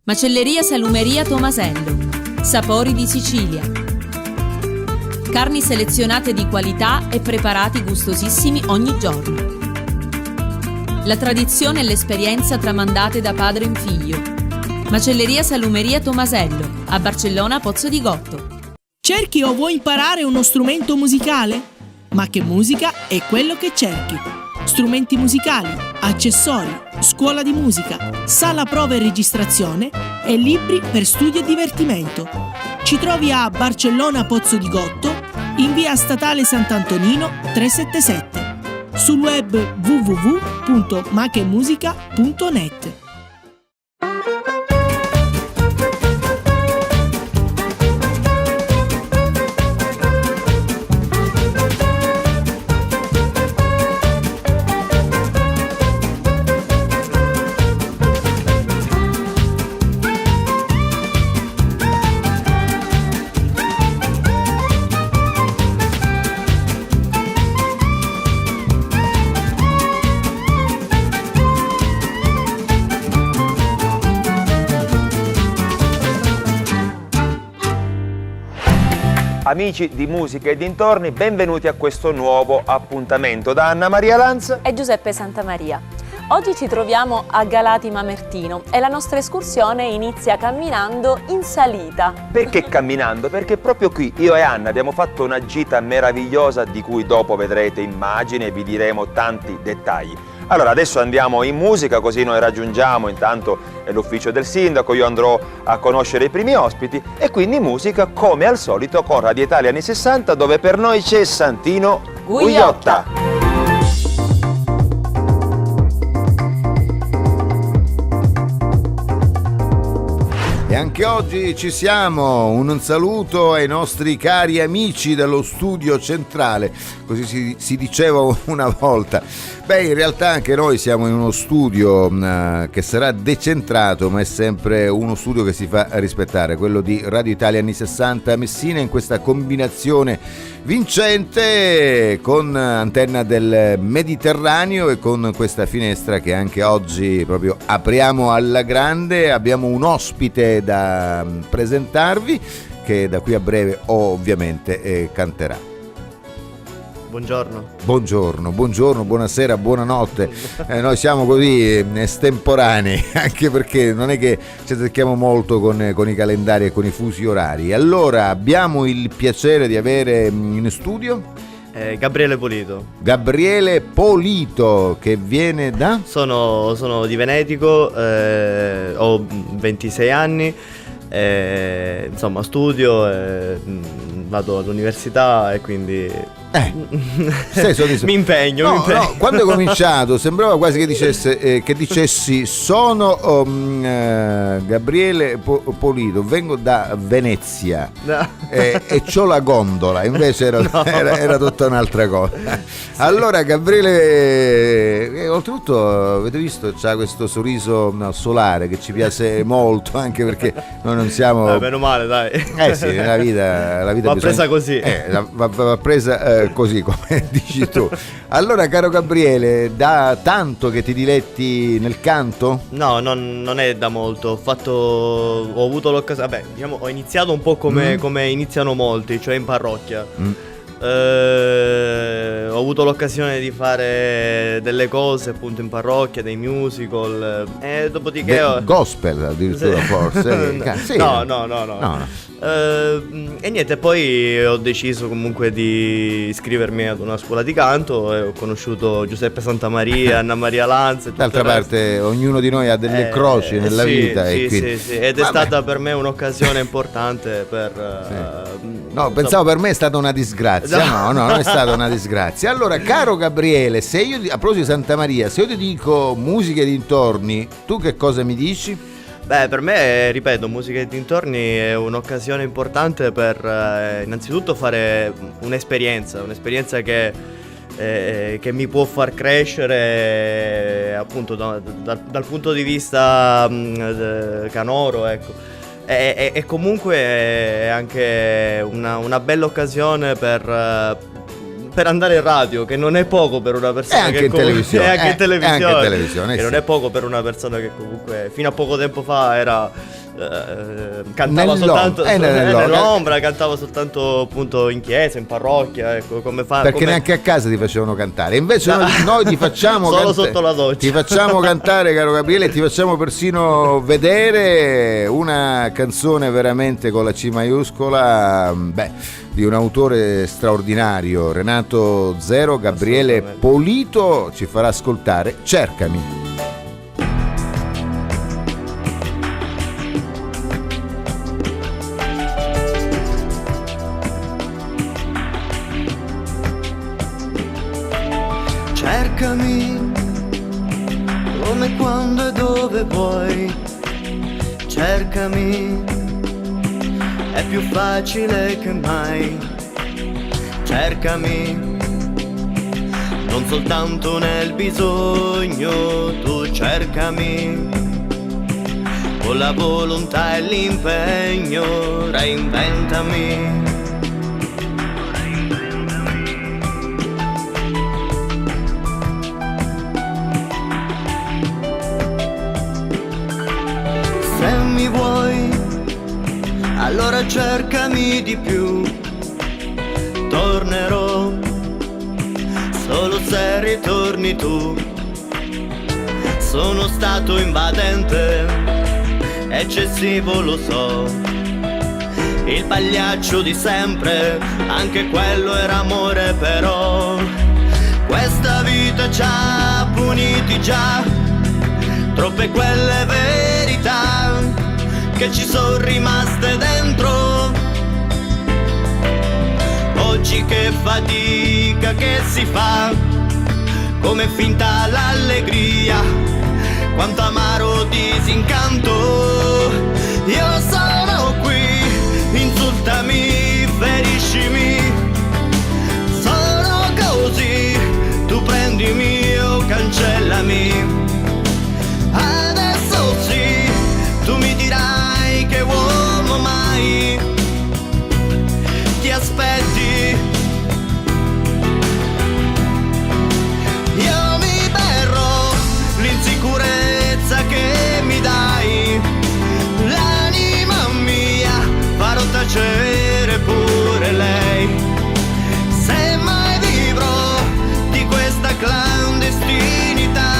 Macelleria Salumeria Tomasello. Sapori di Sicilia. Carni selezionate di qualità e preparati gustosissimi ogni giorno. La tradizione e l'esperienza tramandate da padre in figlio. Macelleria Salumeria Tomasello, a Barcellona Pozzo di Gotto. Cerchi o vuoi imparare uno strumento musicale? Ma che musica è quello che cerchi? Strumenti musicali, accessori, scuola di musica, sala prova e registrazione e libri per studio e divertimento. Ci trovi a Barcellona Pozzo di Gotto, in via Statale Sant'Antonino 377, sul web www.machemusica.net. Amici di Musica e dintorni, benvenuti a questo nuovo appuntamento da Anna Maria Lanza e Giuseppe Santamaria. Oggi ci troviamo a Galati Mamertino e la nostra escursione inizia camminando in salita. Perché camminando? Perché proprio qui io e Anna abbiamo fatto una gita meravigliosa di cui dopo vedrete immagini e vi diremo tanti dettagli. Allora adesso andiamo in musica, così noi raggiungiamo intanto l'ufficio del sindaco, io andrò a conoscere i primi ospiti e quindi musica come al solito con Radio Italia anni 60, dove per noi c'è Santino Gugliotta. E anche oggi ci siamo, un saluto ai nostri cari amici dello studio centrale, così si diceva una volta. Beh, in realtà anche noi siamo in uno studio che sarà decentrato, ma è sempre uno studio che si fa rispettare, quello di Radio Italia anni 60 Messina, in questa combinazione vincente con antenna del Mediterraneo e con questa finestra che anche oggi proprio apriamo alla grande. Abbiamo un ospite da presentarvi che da qui a breve ovviamente canterà. Buongiorno, buonasera, buonanotte. Noi siamo così estemporanei, anche perché non è che ci azzecchiamo molto con i calendari e con i fusi orari. Allora, abbiamo il piacere di avere in studio Gabriele Polito. Gabriele Polito, che viene da? Sono di Venetico, ho 26 anni, insomma studio, vado all'università e quindi mi impegno. No, quando hai cominciato sembrava quasi che dicessi sono Gabriele Polito, vengo da Venezia, no. E c'ho la gondola, invece era tutta un'altra cosa. Sì. Allora Gabriele, oltretutto avete visto, c'ha questo sorriso solare che ci piace molto, anche perché noi non siamo meno male, dai. Sì, la vita va presa così, va presa così come dici tu. Allora, caro Gabriele, da tanto che ti diletti nel canto? No, non è da molto. Ho avuto l'occasione, ho iniziato un po' come iniziano molti, cioè in parrocchia. Ho avuto l'occasione di fare delle cose appunto in parrocchia, dei musical, e dopodiché gospel addirittura, sì. Forse sì. No. E niente, poi ho deciso comunque di iscrivermi ad una scuola di canto e ho conosciuto Giuseppe Santamaria, Anna Maria Lanza. D'altra parte ognuno di noi ha delle croci nella vita. Sì, e quindi... sì. Ed è stata per me un'occasione importante per... No, pensavo per me è stata una disgrazia. No, non è stata una disgrazia. Allora, caro Gabriele, se io a proposito di Santa Maria, se io ti dico musica e dintorni, tu che cosa mi dici? Beh, per me, ripeto, musica e dintorni è un'occasione importante per innanzitutto fare un'esperienza che mi può far crescere appunto dal punto di vista canoro, ecco. E comunque è anche una bella occasione per per andare in radio, che non è poco per una persona anche che in televisione, è anche in televisione, è anche in televisione, che sì. non è poco per una persona che comunque fino a poco tempo fa era cantava soltanto nell'ombra, cantava soltanto appunto in chiesa, in parrocchia, ecco, perché neanche a casa ti facevano cantare. Invece noi ti facciamo solo sotto la doccia. Ti facciamo cantare, caro Gabriele, ti facciamo persino vedere una canzone veramente con la C maiuscola, di un autore straordinario, Renato Zero. Gabriele Polito ci farà ascoltare Cercami. Cercami come, quando e dove vuoi, cercami, è più facile che mai, cercami, non soltanto nel bisogno, tu cercami, con la volontà e l'impegno, reinventami. Se mi vuoi, allora cercami di più, tornerò solo se ritorni tu. Sono stato invadente, eccessivo lo so, il pagliaccio di sempre, anche quello era amore, però questa vita ci ha puniti già, troppe quelle verità che ci sono rimaste dentro. Oggi che fatica che si fa, come finta l'allegria, quanto amaro disincanto. Io sono qui, insultami, feriscimi, sono così, tu prendimi o cancellami. Adesso sì, tu mi dirai che uomo mai ti aspetti. Io mi berro l'insicurezza che mi dai, l'anima mia farò tacere pure lei, se mai vivrò di questa clandestinità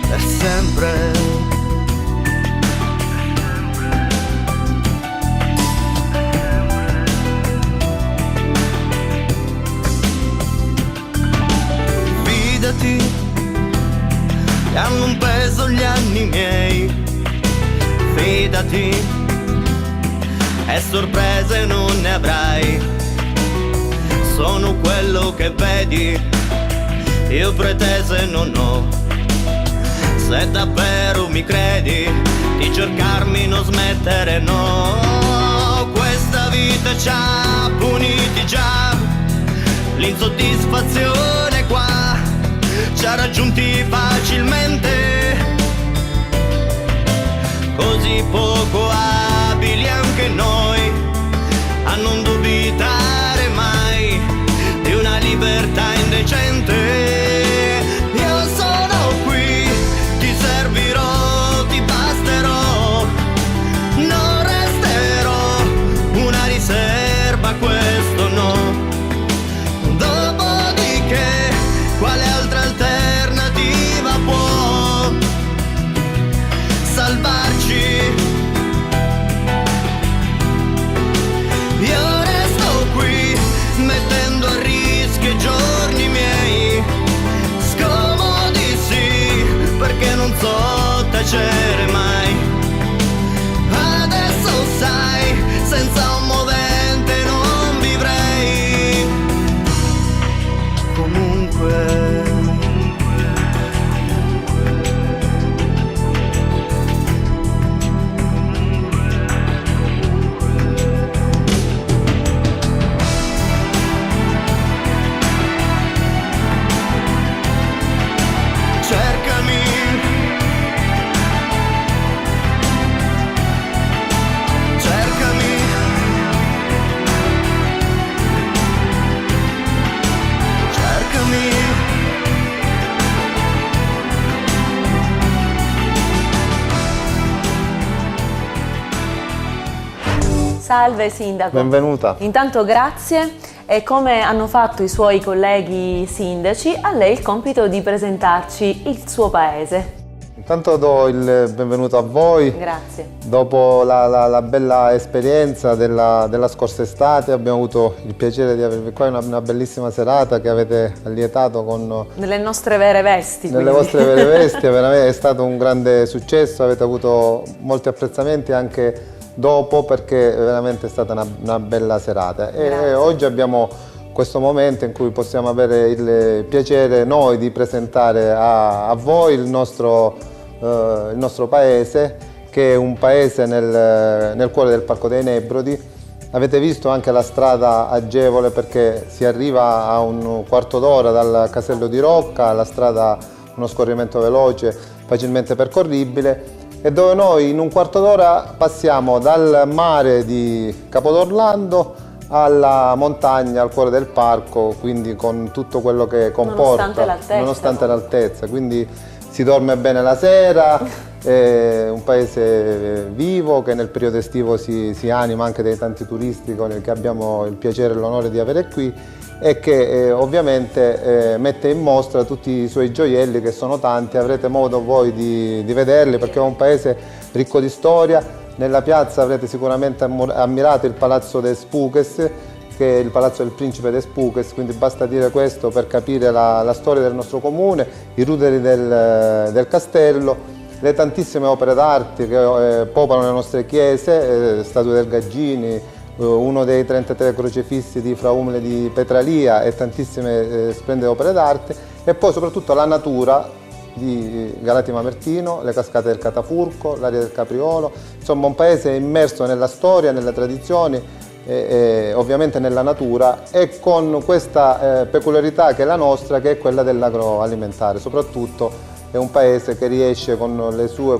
per sempre. Fidati, che hanno un peso gli anni miei, fidati, e sorprese non ne avrai. Sono quello che vedi, io pretese non ho. Se davvero mi credi, di cercarmi non smettere, no. Questa vita ci ha puniti già, l'insoddisfazione qua ci ha raggiunti facilmente, così poco abili anche noi a non dubitare mai di una libertà indecente. Io sono qui, ti servirò, ti basterò, non resterò una riserva, questo no. Dopodiché quale altra alternativa può salvarci? Io resto qui, mettendo a rischio i giorni miei, scomodissimi, perché non so tacere mai. Adesso sai, senza un movente non vivrei. Comunque Salve Sindaco. Benvenuta. Intanto grazie, e come hanno fatto i suoi colleghi sindaci, a lei il compito di presentarci il suo paese. Intanto do il benvenuto a voi. Grazie. Dopo la bella esperienza della scorsa estate abbiamo avuto il piacere di avervi qua in una bellissima serata che avete allietato con... Nelle nostre vere vesti. Nelle vostre vere vesti, veramente è stato un grande successo, avete avuto molti apprezzamenti anche dopo perché veramente è stata una bella serata. E oggi abbiamo questo momento in cui possiamo avere il piacere noi di presentare a voi il nostro paese, che è un paese nel cuore del Parco dei Nebrodi. Avete visto anche la strada agevole perché si arriva a un quarto d'ora dal Casello di Rocca, la strada uno scorrimento veloce, facilmente percorribile, e dove noi in un quarto d'ora passiamo dal mare di Capodorlando alla montagna, al cuore del parco, quindi con tutto quello che comporta, nonostante l'altezza. Quindi si dorme bene la sera, è un paese vivo che nel periodo estivo si anima anche dai tanti turisti che abbiamo il piacere e l'onore di avere qui, e che ovviamente mette in mostra tutti i suoi gioielli, che sono tanti. Avrete modo voi di vederli perché è un paese ricco di storia. Nella piazza avrete sicuramente ammirato il Palazzo de Spuches, che è il palazzo del principe de Spuches, quindi basta dire questo per capire la storia del nostro comune, i ruderi del castello, le tantissime opere d'arte che popolano le nostre chiese, statue del Gaggini, uno dei 33 crocefissi di Fra Umile di Petralia e tantissime splendide opere d'arte, e poi soprattutto la natura di Galati Mamertino, le cascate del Catafurco, l'area del Capriolo, insomma un paese immerso nella storia, nelle tradizioni e ovviamente nella natura, e con questa peculiarità che è la nostra, che è quella dell'agroalimentare. Soprattutto è un paese che riesce con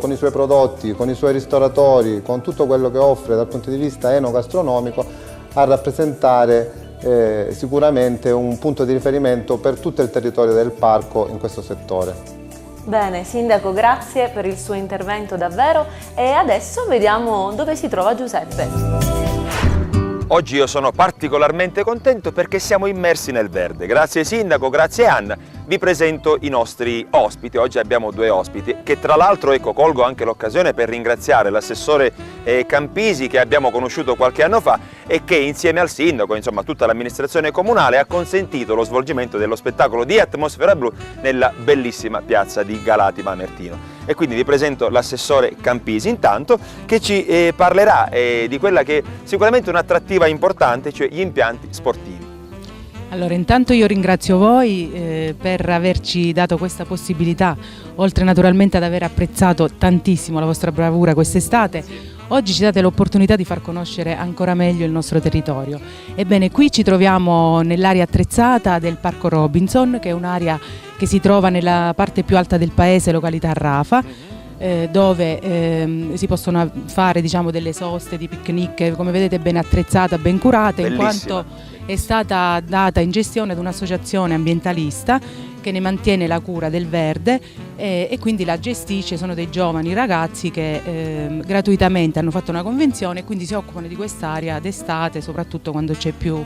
i suoi prodotti, con i suoi ristoratori, con tutto quello che offre dal punto di vista enogastronomico, a rappresentare sicuramente un punto di riferimento per tutto il territorio del parco in questo settore. Bene, Sindaco, grazie per il suo intervento davvero, e adesso vediamo dove si trova Giuseppe. Oggi io sono particolarmente contento perché siamo immersi nel verde. Grazie Sindaco, grazie Anna. Vi presento i nostri ospiti. Oggi abbiamo due ospiti che tra l'altro, ecco, colgo anche l'occasione per ringraziare l'assessore Campisi, che abbiamo conosciuto qualche anno fa e che insieme al sindaco, insomma tutta l'amministrazione comunale, ha consentito lo svolgimento dello spettacolo di Atmosfera Blu nella bellissima piazza di Galati Mamertino. E quindi vi presento l'assessore Campisi intanto, che ci parlerà di quella che è sicuramente un'attrattiva importante, cioè gli impianti sportivi. Allora, intanto io ringrazio voi per averci dato questa possibilità, oltre naturalmente ad aver apprezzato tantissimo la vostra bravura quest'estate. Oggi ci date l'opportunità di far conoscere ancora meglio il nostro territorio. Ebbene, qui ci troviamo nell'area attrezzata del Parco Robinson, che è un'area che si trova nella parte più alta del paese, località Rafa, dove si possono fare, diciamo, delle soste di picnic, come vedete ben attrezzata, ben curata. Bellissima. In quanto è stata data in gestione ad un'associazione ambientalista che ne mantiene la cura del verde e quindi la gestisce. Sono dei giovani ragazzi che gratuitamente hanno fatto una convenzione e quindi si occupano di quest'area d'estate, soprattutto quando c'è più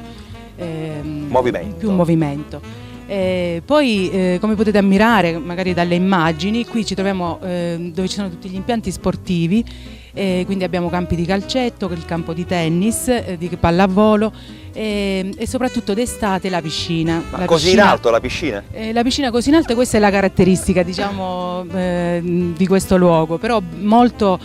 movimento. Poi come potete ammirare magari dalle immagini, qui ci troviamo dove ci sono tutti gli impianti sportivi, quindi abbiamo campi di calcetto, il campo di tennis, di pallavolo e soprattutto d'estate la piscina. Così in alto la piscina? La piscina così in alto, questa è la caratteristica, diciamo, di questo luogo, però molto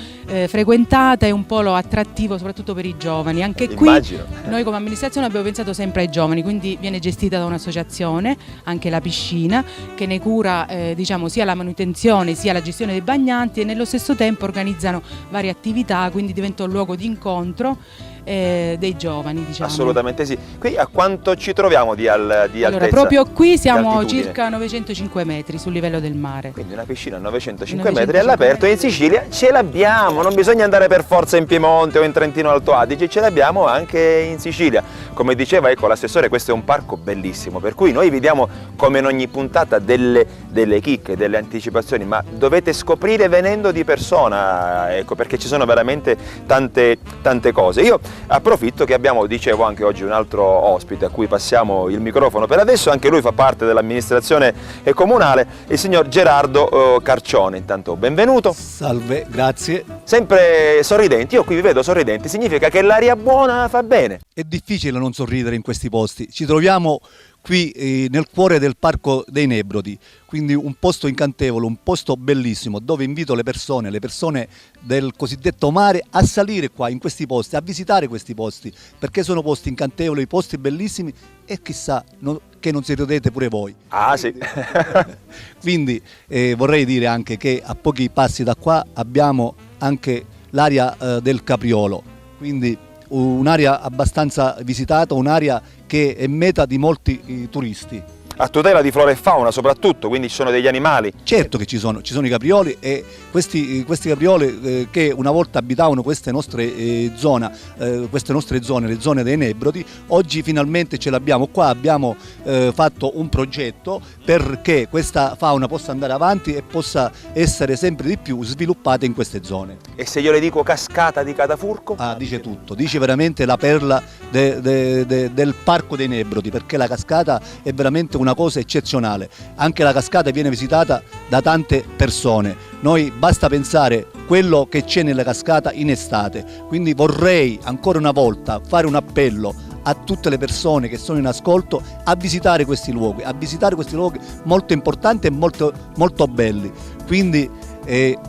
frequentata e un polo attrattivo soprattutto per i giovani. Anche qui noi come amministrazione abbiamo pensato sempre ai giovani, quindi viene gestita da un'associazione anche la piscina, che ne cura diciamo sia la manutenzione sia la gestione dei bagnanti, e nello stesso tempo organizzano varie attività, quindi diventa un luogo di incontro dei giovani, diciamo. Assolutamente sì. Qui a quanto ci troviamo di altezza? Allora, proprio qui siamo circa 905 metri sul livello del mare. Quindi una piscina a 905 metri all'aperto, e in Sicilia ce l'abbiamo abbiamo, non bisogna andare per forza in Piemonte o in Trentino Alto Adige, ce l'abbiamo anche in Sicilia. Come diceva ecco l'assessore, questo è un parco bellissimo, per cui noi vi diamo come in ogni puntata delle chicche, delle anticipazioni, ma dovete scoprire venendo di persona, ecco, perché ci sono veramente tante cose. Io approfitto che abbiamo, dicevo, anche oggi un altro ospite a cui passiamo il microfono per adesso, anche lui fa parte dell'amministrazione comunale, il signor Gerardo Carcione. Intanto benvenuto. Salve, grazie. Sempre sorridenti, io qui vi vedo sorridenti, significa che l'aria buona fa bene. È difficile non sorridere in questi posti. Ci troviamo qui nel cuore del Parco dei Nebrodi, quindi un posto incantevole, un posto bellissimo, dove invito le persone del cosiddetto mare a salire qua in questi posti, a visitare questi posti, perché sono posti incantevoli, posti bellissimi e chissà che non si rodete pure voi. Ah sì. Quindi vorrei dire anche che a pochi passi da qua abbiamo anche l'area del Capriolo, quindi un'area abbastanza visitata, un'area che è meta di molti turisti. A tutela di flora e fauna soprattutto, quindi ci sono degli animali? Certo che ci sono i caprioli e questi caprioli che una volta abitavano queste nostre zone, le zone dei Nebrodi, oggi finalmente ce l'abbiamo qua, abbiamo fatto un progetto perché questa fauna possa andare avanti e possa essere sempre di più sviluppata in queste zone. E se io le dico cascata di Catafurco? Ah, dice tutto, dice veramente la perla del Parco dei Nebrodi, perché la cascata è veramente una cosa eccezionale. Anche la cascata viene visitata da tante persone. Noi basta pensare quello che c'è nella cascata in estate. Quindi vorrei ancora una volta fare un appello a tutte le persone che sono in ascolto a visitare questi luoghi, molto importanti e molto belli. Quindi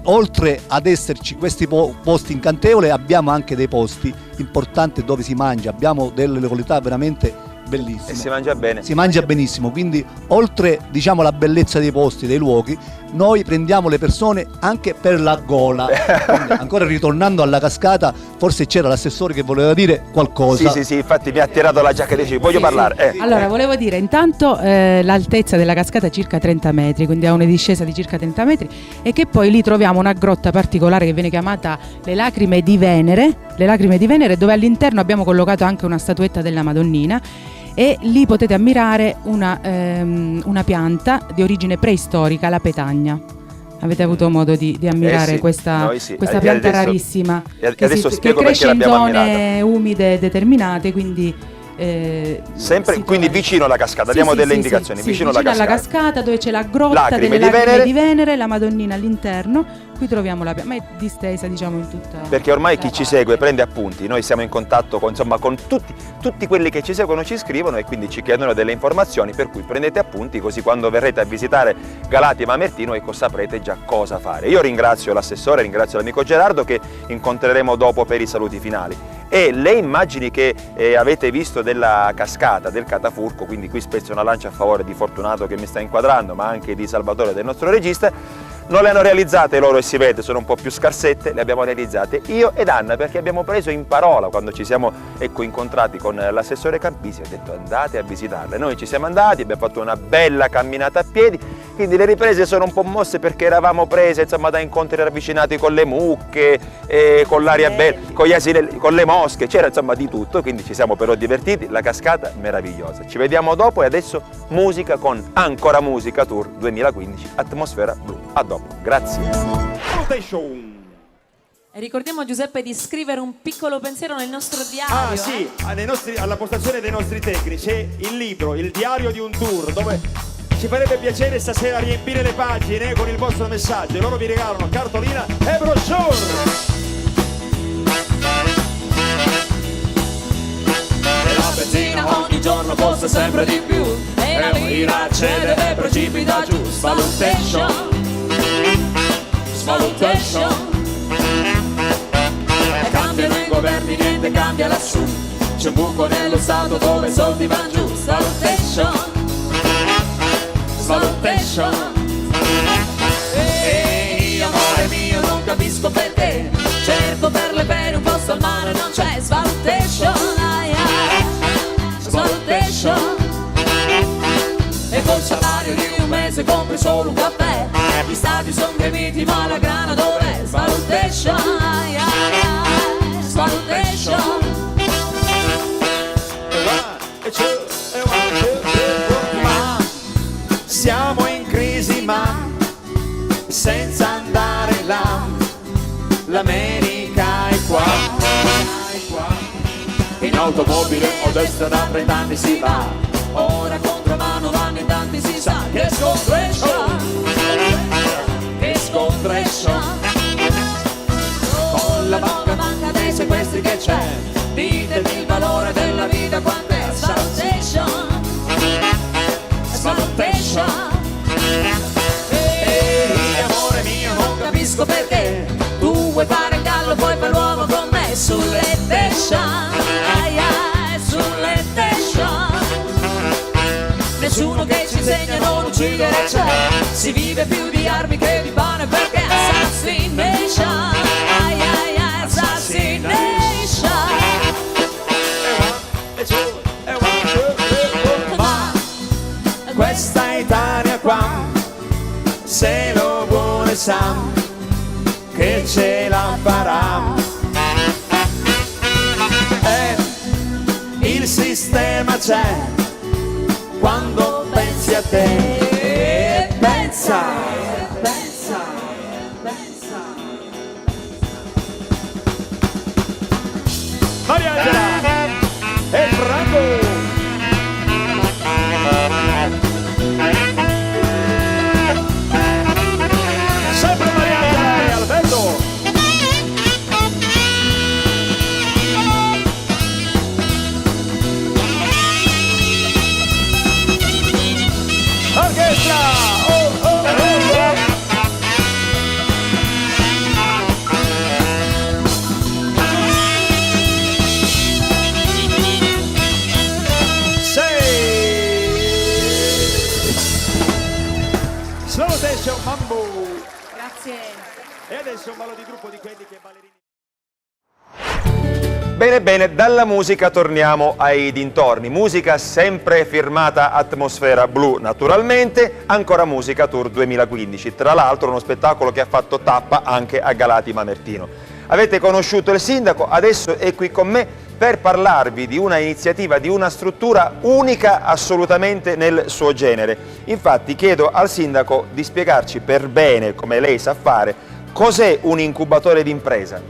oltre ad esserci questi posti incantevoli, abbiamo anche dei posti importanti dove si mangia, abbiamo delle località veramente bellissime. E si mangia bene. Si mangia benissimo, quindi oltre la bellezza dei posti, dei luoghi, noi prendiamo le persone anche per la gola. Quindi, ancora ritornando alla cascata, forse c'era l'assessore che voleva dire qualcosa. Sì, infatti mi ha tirato la giacca e dice voglio parlare. Allora, volevo dire, intanto l'altezza della cascata è circa 30 metri, quindi ha una discesa di circa 30 metri e che poi lì troviamo una grotta particolare che viene chiamata le Lacrime di Venere, dove all'interno abbiamo collocato anche una statuetta della Madonnina. E lì potete ammirare una pianta di origine preistorica, la petagna. Avete avuto modo di ammirare questa pianta rarissima che cresce in zone umide determinate, quindi sempre quindi vicino alla cascata, diamo delle indicazioni, vicino alla cascata dove c'è la grotta delle Lacrime di Venere, la Madonnina all'interno. Qui troviamo la pianta, ma è distesa in tutta. Perché ormai chi ci segue prende appunti, noi siamo in contatto con tutti quelli che ci seguono, ci scrivono e quindi ci chiedono delle informazioni, per cui prendete appunti, così quando verrete a visitare Galati Mamertino saprete già cosa fare. Io ringrazio l'assessore, ringrazio l'amico Gerardo che incontreremo dopo per i saluti finali. E le immagini che avete visto della cascata del Catafurco, quindi qui spezzo una lancia a favore di Fortunato che mi sta inquadrando, ma anche di Salvatore del nostro regista, non le hanno realizzate loro e si vede, sono un po' più scarsette, le abbiamo realizzate io ed Anna perché abbiamo preso in parola quando ci siamo incontrati con l'assessore Campisi, ho detto andate a visitarle. Noi ci siamo andati, abbiamo fatto una bella camminata a piedi, quindi le riprese sono un po' mosse perché eravamo prese da incontri ravvicinati con le mucche, con l'aria bella, con gli asili, con le mosche, c'era di tutto, quindi ci siamo però divertiti, la cascata meravigliosa. Ci vediamo dopo e adesso musica con Ancora Musica Tour 2015, Atmosfera Blu. A dopo, grazie. E ricordiamo, Giuseppe, di scrivere un piccolo pensiero nel nostro diario. Ah sì, alla postazione dei nostri tecnici c'è il libro, il diario di un tour, dove ci farebbe piacere stasera riempire le pagine con il vostro messaggio. E loro vi regalano cartolina e brochure. La benzina ogni giorno costa sempre di più e la lira cede e precipita giù. Svalutation. Cambiano i governi, niente cambia lassù. C'è un buco nello stato dove i soldi vanno giù. Svalutation. Ehi, amore mio, non capisco perché. Cerco perle per un posto al mare, non c'è. Svalutation. E col salario di un mese compri solo un caffè. Gli stati sono gremiti ma la grana dov'è? Svalutation. mesi ma senza andare là, l'America è qua. In automobile ho destra da 30 anni si va, ora contramano vanno in tanti si sa che scontreccia, che scontreccia. Con la banca dei sequestri che c'è, ditemi il valore della vita quanto è saltation, saltation. Ehi amore mio non capisco perché tu vuoi fare il gallo poi per l'uomo con me sulle station, sulle station. Nessuno che ci insegna a non uccidere c'è, si vive più di armi che di pane perché assassination, assassination. Ma questa Italia qua, se lo vuole sa che ce la farà. Il sistema c'è, quando pensi a te, pensa, pensa, pensa. Mariangela e Franco. Sempre Mariangela e Alberto. Orchestra! Oh, oh, oh, oh. Slow Station Mambo. Grazie. E adesso un ballo di gruppo di quelli che ballerini. Bene, bene, dalla musica torniamo ai dintorni. Musica sempre firmata Atmosfera Blu, naturalmente. Ancora Musica Tour 2015. Tra l'altro uno spettacolo che ha fatto tappa anche a Galati Mamertino. Avete conosciuto il sindaco, adesso è qui con me per parlarvi di una iniziativa, di una struttura unica assolutamente nel suo genere. Infatti chiedo al sindaco di spiegarci per bene, come lei sa fare, cos'è un incubatore d'impresa.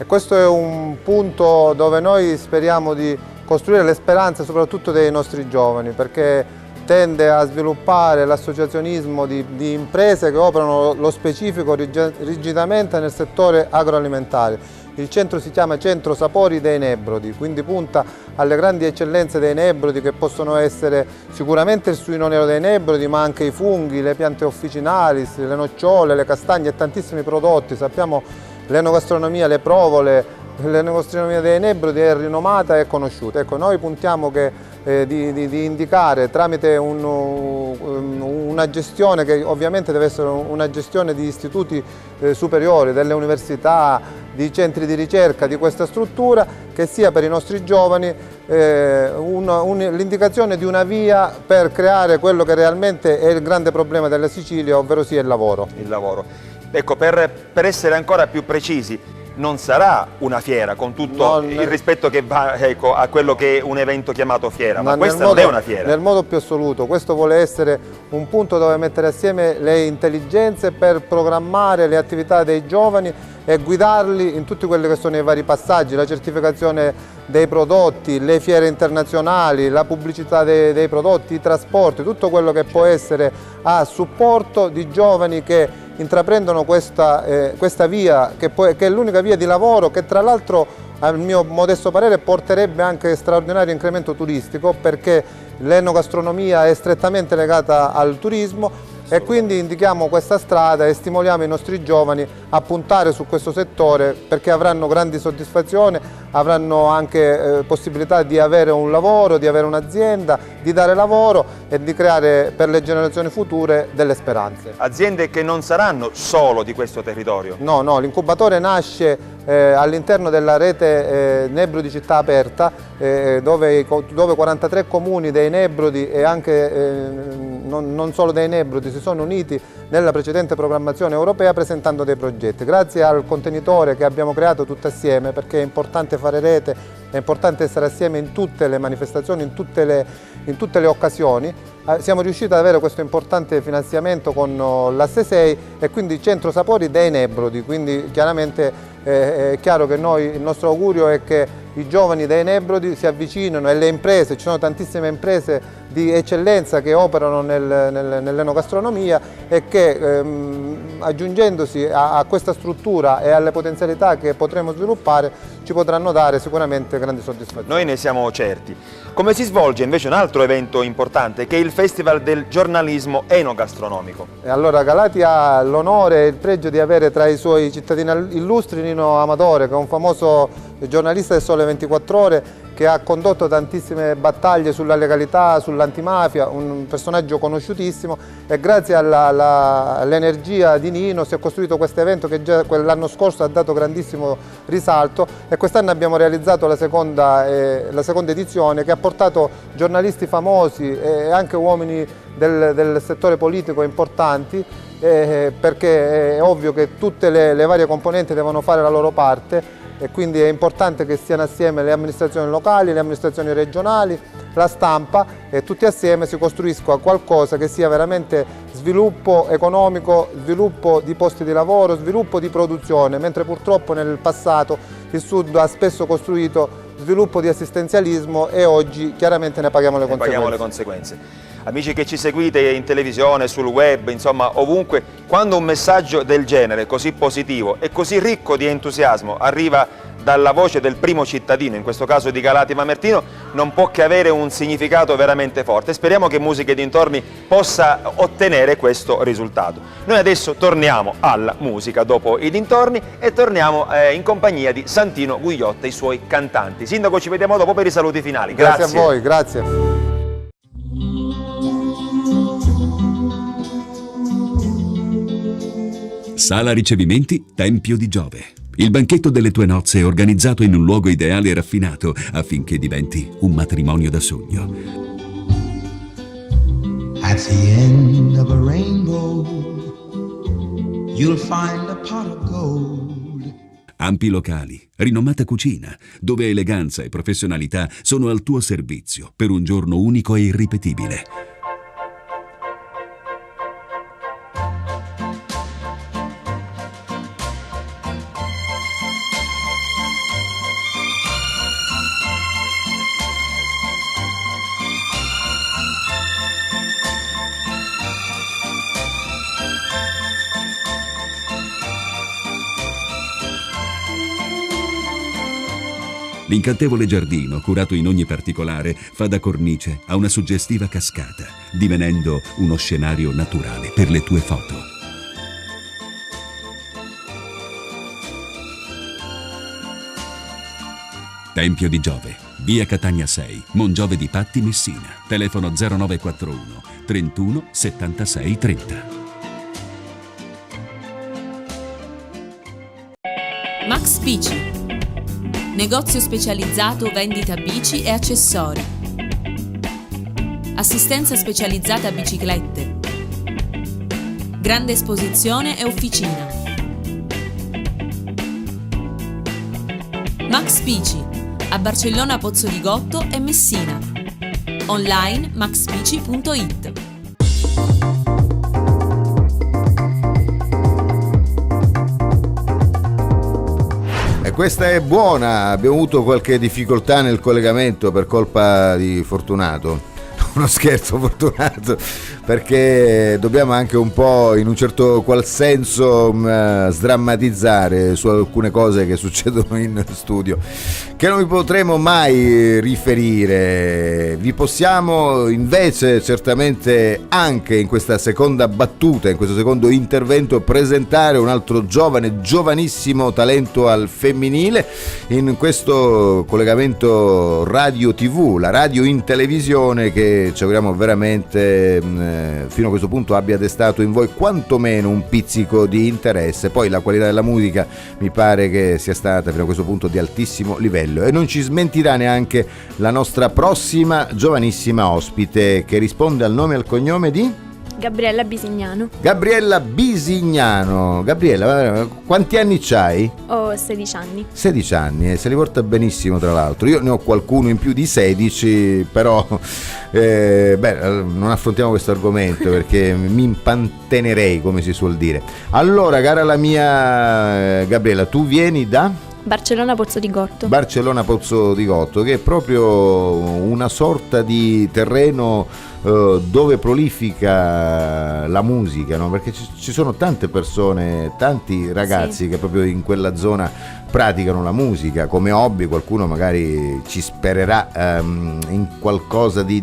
E questo è un punto dove noi speriamo di costruire le speranze soprattutto dei nostri giovani, perché tende a sviluppare l'associazionismo di imprese che operano lo specifico rigidamente nel settore agroalimentare. Il centro si chiama Centro Sapori dei Nebrodi, quindi punta alle grandi eccellenze dei nebrodi che possono essere sicuramente il suino nero dei nebrodi, ma anche i funghi, le piante officinalis, le nocciole, le castagne e tantissimi prodotti. Sappiamo l'enogastronomia, le provole, l'enogastronomia dei nebrodi è rinomata e conosciuta. Ecco, noi puntiamo di indicare tramite una gestione che ovviamente deve essere una gestione di istituti superiori, delle università, di centri di ricerca di questa struttura, che sia per i nostri giovani l'indicazione di una via per creare quello che realmente è il grande problema della Sicilia, ovvero sia il lavoro. Il lavoro. Ecco, per essere ancora più precisi, non sarà una fiera, con tutto il rispetto che va a quello che è un evento chiamato fiera, ma questa non è una fiera. Nel modo più assoluto, questo vuole essere un punto dove mettere assieme le intelligenze per programmare le attività dei giovani e guidarli in tutti quelli che sono i vari passaggi, la certificazione dei prodotti, le fiere internazionali, la pubblicità dei prodotti, i trasporti, tutto quello che può essere a supporto di giovani che intraprendono questa via, che è l'unica via di lavoro che tra l'altro al mio modesto parere porterebbe anche straordinario incremento turistico, perché l'enogastronomia è strettamente legata al turismo e quindi indichiamo questa strada e stimoliamo i nostri giovani a puntare su questo settore, perché avranno grandi soddisfazioni, avranno anche possibilità di avere un lavoro, di avere un'azienda, di dare lavoro e di creare per le generazioni future delle speranze. Aziende che non saranno solo di questo territorio? No, no, l'incubatore nasce all'interno della rete Nebrodi Città Aperta, dove 43 comuni dei Nebrodi e anche non solo dei Nebrodi si sono uniti nella precedente programmazione europea presentando dei progetti. Grazie al contenitore che abbiamo creato tutti assieme, perché è importante fare rete, è importante essere assieme in tutte le manifestazioni, in tutte le occasioni, siamo riusciti ad avere questo importante finanziamento con l'Asse6 e quindi Centro Sapori dei Nebrodi, quindi chiaramente è chiaro che il nostro augurio è che i giovani dei Nebrodi si avvicinano e le imprese, ci sono tantissime imprese di eccellenza che operano nell'enogastronomia e che aggiungendosi a questa struttura e alle potenzialità che potremo sviluppare ci potranno dare sicuramente grandi soddisfazioni. Noi ne siamo certi. Come si svolge invece un altro evento importante che è il Festival del giornalismo enogastronomico? E allora Galati ha l'onore e il pregio di avere tra i suoi cittadini illustri Nino Amatore, che è un famoso giornalista del Sole 24 Ore che ha condotto tantissime battaglie sulla legalità, sull'antimafia, un personaggio conosciutissimo, e grazie all'energia di Nino si è costruito questo evento che già l'anno scorso ha dato grandissimo risalto, e quest'anno abbiamo realizzato la seconda edizione, che ha portato giornalisti famosi e anche uomini del settore politico importanti, perché è ovvio che tutte le varie componenti devono fare la loro parte, e quindi è importante che stiano assieme le amministrazioni locali, le amministrazioni regionali, la stampa, e tutti assieme si costruisca qualcosa che sia veramente sviluppo economico, sviluppo di posti di lavoro, sviluppo di produzione, mentre purtroppo nel passato il Sud ha spesso costruito sviluppo di assistenzialismo e oggi chiaramente ne paghiamo le conseguenze. Amici che ci seguite in televisione, sul web, insomma ovunque, quando un messaggio del genere, così positivo e così ricco di entusiasmo, arriva dalla voce del primo cittadino, in questo caso di Galati Mamertino, non può che avere un significato veramente forte. Speriamo che Musica e Dintorni possa ottenere questo risultato. Noi adesso torniamo alla musica dopo i dintorni e torniamo in compagnia di Santino Gugliotta e i suoi cantanti. Sindaco, ci vediamo dopo per i saluti finali. Grazie a voi, grazie. Sala ricevimenti Tempio di Giove. Il banchetto delle tue nozze è organizzato in un luogo ideale e raffinato affinché diventi un matrimonio da sogno. At the end of a rainbow, you'll find a pot of gold. Ampi locali, rinomata cucina, dove eleganza e professionalità sono al tuo servizio per un giorno unico e irripetibile. L'incantevole giardino, curato in ogni particolare, fa da cornice a una suggestiva cascata, divenendo uno scenario naturale per le tue foto. Tempio di Giove, via Catania 6, Mongiove di Patti, Messina. Telefono 0941 31 76 30. Max Bici. Negozio specializzato vendita bici e accessori. Assistenza specializzata a biciclette. Grande esposizione e officina. Max Bici a Barcellona Pozzo di Gotto e Messina. Online maxbici.it. Questa è buona, abbiamo avuto qualche difficoltà nel collegamento per colpa di Fortunato. Uno scherzo, Fortunato, perché dobbiamo anche un po' in un certo qual senso sdrammatizzare su alcune cose che succedono in studio, che non vi potremo mai riferire. Vi possiamo invece certamente anche in questa seconda battuta, in questo secondo intervento, presentare un altro giovanissimo talento al femminile in questo collegamento radio TV, la radio in televisione, che ci auguriamo veramente fino a questo punto abbia destato in voi quantomeno un pizzico di interesse. Poi la qualità della musica mi pare che sia stata fino a questo punto di altissimo livello, e non ci smentirà neanche la nostra prossima giovanissima ospite, che risponde al nome e al cognome di Gabriella Bisignano. Gabriella Bisignano. Gabriella, quanti anni c'hai? Ho 16 anni. 16 anni, se li porta benissimo tra l'altro. Io ne ho qualcuno in più di 16, però non affrontiamo questo argomento perché mi impantenerei, come si suol dire. Allora, cara la mia Gabriella, tu vieni da? Barcellona Pozzo di Gotto. Barcellona Pozzo di Gotto, che è proprio una sorta di terreno dove prolifica la musica, no? Perché ci sono tante persone, tanti ragazzi che proprio in quella zona praticano la musica come hobby. Qualcuno magari ci spererà in qualcosa di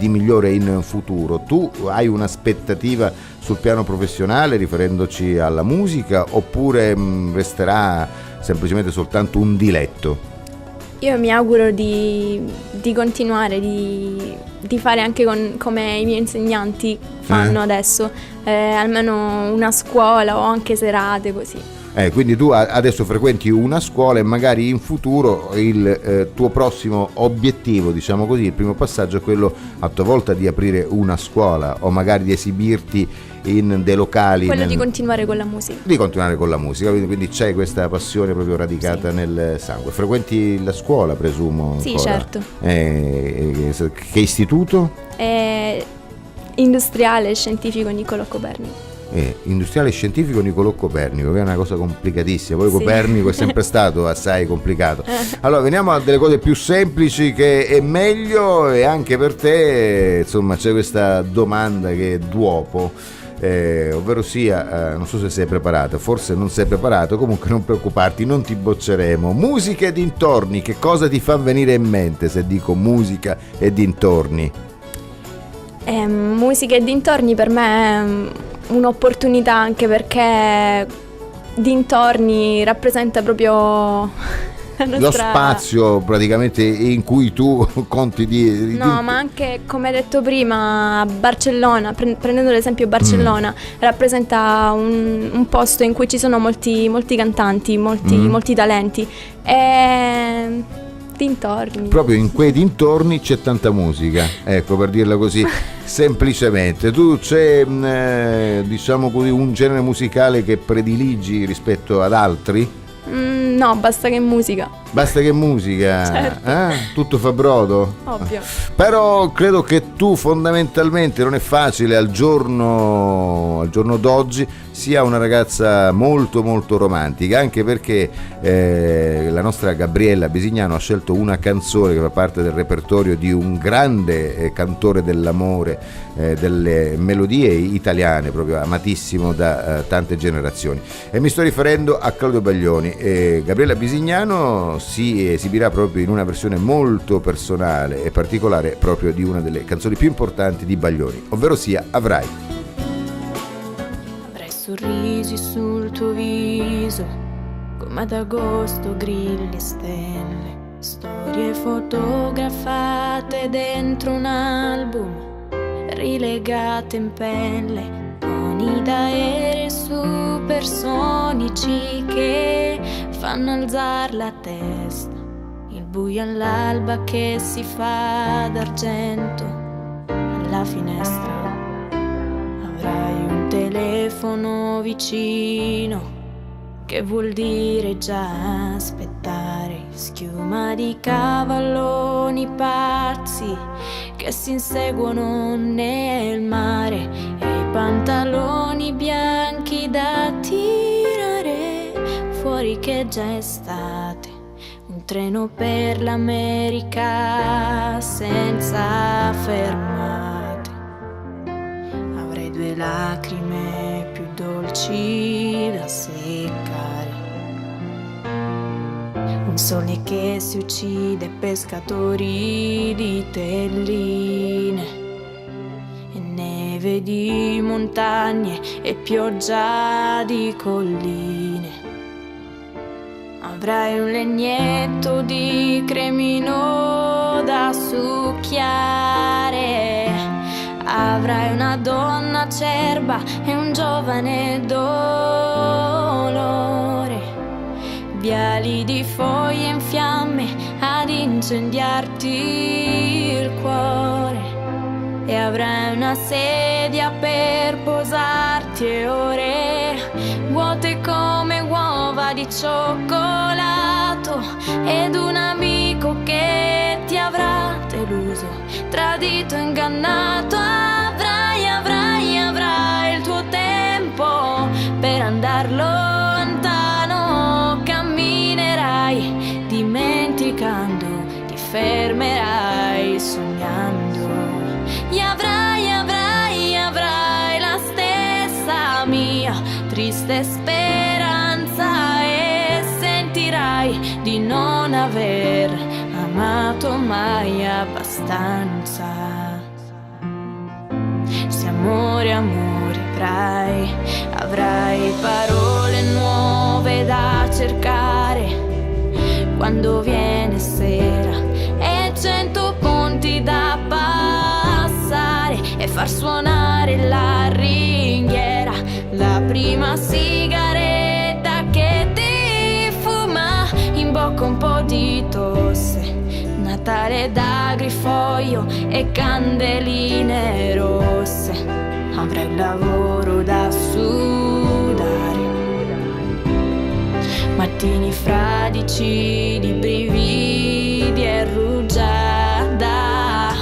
migliore in futuro. Tu hai un'aspettativa sul piano professionale riferendoci alla musica, oppure resterà semplicemente soltanto un diletto? Io mi auguro di continuare, di fare anche come i miei insegnanti fanno adesso, almeno una scuola o anche serate così. Quindi tu adesso frequenti una scuola e magari in futuro il tuo prossimo obiettivo, diciamo così, il primo passaggio è quello a tua volta di aprire una scuola o magari di esibirti in dei locali. Quello di continuare con la musica. Di continuare con la musica, quindi c'è questa passione proprio radicata nel sangue. Frequenti la scuola, presumo? Sì, ancora. certo. Che istituto? Industriale scientifico Niccolò Copernico. Industriale scientifico Niccolò Copernico, che è una cosa complicatissima. Poi Copernico è sempre stato assai complicato. Allora veniamo a delle cose più semplici, che è meglio, e anche per te insomma c'è questa domanda che è d'uopo, ovvero sia, non so se sei preparato, forse non sei preparato, comunque non preoccuparti, non ti bocceremo. Musica e dintorni, che cosa ti fa venire in mente se dico musica e dintorni? Musica e dintorni per me è un'opportunità, anche perché dintorni rappresenta proprio la nostra... lo spazio praticamente in cui tu conti di... No, ma anche, come hai detto prima, Barcellona, prendendo l'esempio Barcellona, rappresenta un posto in cui ci sono molti cantanti, molti talenti, e dintorni. Proprio in quei dintorni c'è tanta musica, ecco, per dirla così semplicemente. Tu c'è diciamo così un genere musicale che prediligi rispetto ad altri? No, basta che musica. Basta che musica, certo. Tutto fa brodo. Ovvio. Però credo che tu fondamentalmente, non è facile al giorno d'oggi, sia una ragazza molto molto romantica, anche perché la nostra Gabriella Bisignano ha scelto una canzone che fa parte del repertorio di un grande cantore dell'amore, delle melodie italiane, proprio amatissimo da tante generazioni, e mi sto riferendo a Claudio Baglioni. Gabriella Bisignano si esibirà proprio in una versione molto personale e particolare proprio di una delle canzoni più importanti di Baglioni, ovvero sia Avrai. Avrai sorrisi sul tuo viso, come ad agosto grilli e stelle, storie fotografate dentro un album, rilegate in pelle, toni d'aerei supersonici che fanno alzare la testa, il buio all'alba che si fa d'argento alla finestra. Avrai un telefono vicino, che vuol dire già aspettare, schiuma di cavalloni pazzi che si inseguono nel mare, e i pantaloni bianchi da tirare fuori che già è estate, un treno per l'America senza fermate. Avrei 2 lacrime più dolci da seccare, un sole che si uccide, pescatori di telline, e neve di montagne e pioggia di colline. Avrai un legnetto di cremino da succhiare, avrai una donna acerba e un giovane dolore, viali di foglie in fiamme ad incendiarti il cuore, e avrai una sedia per posarti e ore vuote come uova di cioccolato, ed un amico che ti avrà deluso, tradito, ingannato. Avrai il tuo tempo per andar lontano, camminerai dimenticando, ti fermerai sognando, e avrai la stessa mia triste speranza, e sentirai di non aver amato mai abbastanza. Se amore avrai parole nuove da cercare quando viene sera, e 100 ponti da passare, e far suonare la ringhiera, la prima sigaretta che ti fuma in bocca, un po' di tosse, Natale d'agrifoglio e candeline rosse. Avrai il lavoro da sudare, mattini fradici di brividi e rugiada,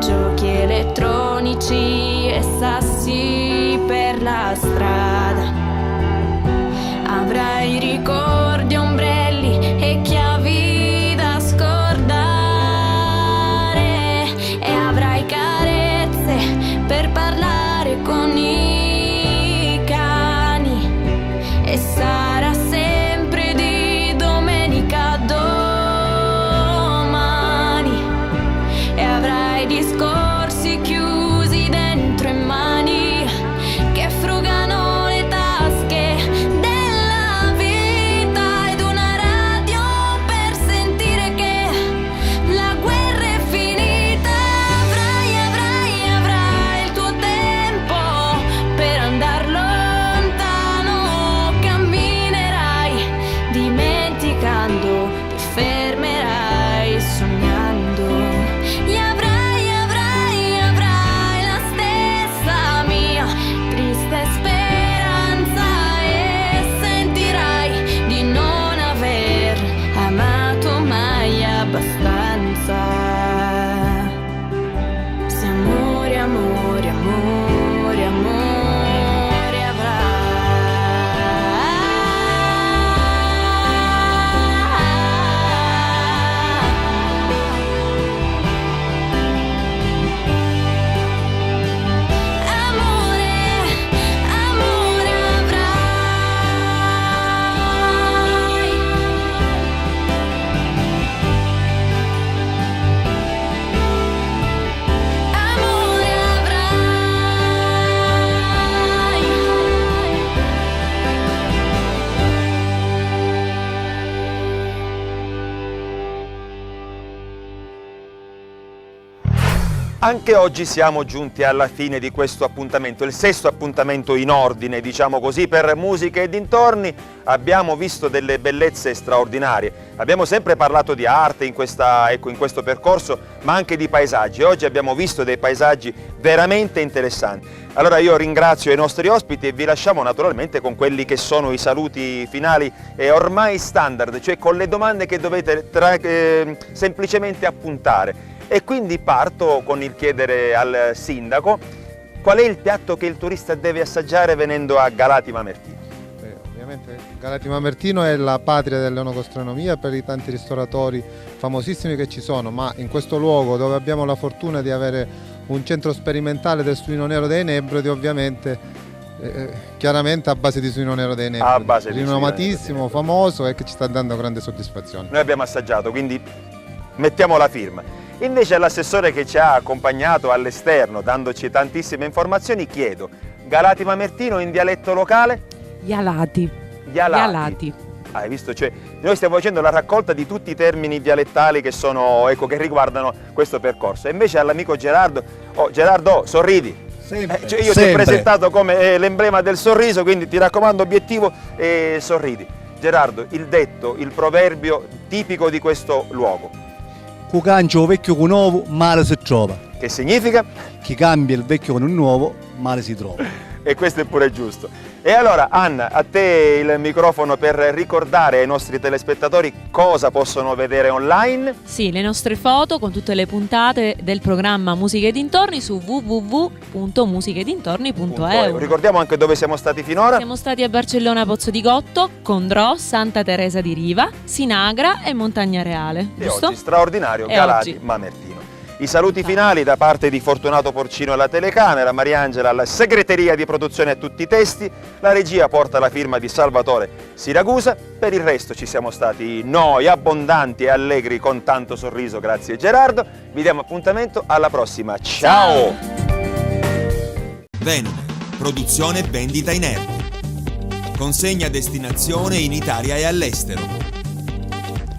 giochi elettronici e sassi per la strada. Avrai ricordi, ombrelli e chiavi da scordare, e avrai carezze per parlare con i cani, e sarà sempre di domenica domani, e avrai discorsi chiusi dentro in mani che frugano le tasche della vita, ed una radio per sentire che la guerra è finita. Avrai il tuo tempo per andar lontano, camminerai dimenticando, ti fermerai sognando, e avrai la stessa mia triste speranza, e sentirai di non aver amato mai abbastanza. Se amore Anche oggi siamo giunti alla fine di questo appuntamento, il sesto appuntamento in ordine, diciamo così, per Musica e dintorni. Abbiamo visto delle bellezze straordinarie, abbiamo sempre parlato di arte in questo percorso, ma anche di paesaggi. Oggi abbiamo visto dei paesaggi veramente interessanti. Allora io ringrazio i nostri ospiti e vi lasciamo naturalmente con quelli che sono i saluti finali e ormai standard, cioè con le domande che dovete semplicemente appuntare. E quindi parto con il chiedere al sindaco qual è il piatto che il turista deve assaggiare venendo a Galati Mamertino. Ovviamente Galati Mamertino è la patria dell'enogastronomia per i tanti ristoratori famosissimi che ci sono, ma in questo luogo dove abbiamo la fortuna di avere un centro sperimentale del suino nero dei Nebrodi, ovviamente chiaramente a base di suino nero dei Nebrodi, rinomatissimo, famoso e che ci sta dando grande soddisfazione. Noi abbiamo assaggiato, quindi mettiamo la firma. Invece all'assessore che ci ha accompagnato all'esterno dandoci tantissime informazioni chiedo, Galati Mamertino in dialetto locale? Ialati. Ialati. Hai visto? Cioè, noi stiamo facendo la raccolta di tutti i termini dialettali che sono, ecco, che riguardano questo percorso. E invece all'amico Gerardo, Gerardo, sorridi. Cioè io ti ho presentato come l'emblema del sorriso, quindi ti raccomando, obiettivo e sorridi. Gerardo, il detto, il proverbio tipico di questo luogo. Cucancio vecchio con nuovo, male si trova. Che significa? Chi cambia il vecchio con il nuovo, male si trova. E questo è pure giusto. E allora Anna, a te il microfono per ricordare ai nostri telespettatori cosa possono vedere online. Sì, le nostre foto con tutte le puntate del programma Musica e Dintorni su www.musichedintorni.eu. Ricordiamo anche dove siamo stati finora. Siamo stati a Barcellona Pozzo di Gotto, Condrò, Santa Teresa di Riva, Sinagra e Montagna Reale. E giusto? oggi straordinario E Galati oggi. Mamertino. I saluti finali da parte di Fortunato Porcino alla telecamera, Mariangela alla segreteria di produzione a tutti i testi, la regia porta la firma di Salvatore Siragusa, per il resto ci siamo stati noi, abbondanti e allegri con tanto sorriso, grazie Gerardo, vi diamo appuntamento alla prossima, ciao! Venume, produzione e vendita inerti, consegna a destinazione in Italia e all'estero,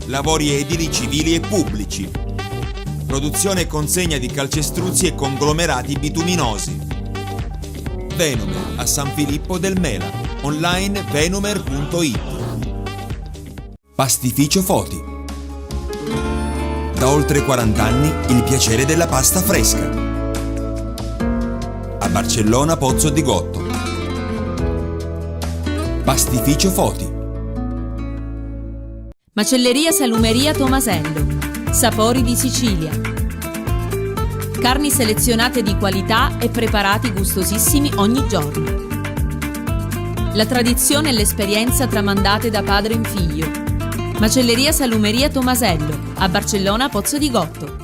lavori edili, civili e pubblici, produzione e consegna di calcestruzzi e conglomerati bituminosi. Venume a San Filippo del Mela, online venumer.it. Pastificio Foti. Da oltre 40 anni il piacere della pasta fresca. A Barcellona Pozzo di Gotto. Pastificio Foti. Macelleria Salumeria Tomasello. Sapori di Sicilia. Carni selezionate di qualità e preparati gustosissimi ogni giorno. La tradizione e l'esperienza tramandate da padre in figlio. Macelleria Salumeria Tomasello, a Barcellona Pozzo di Gotto.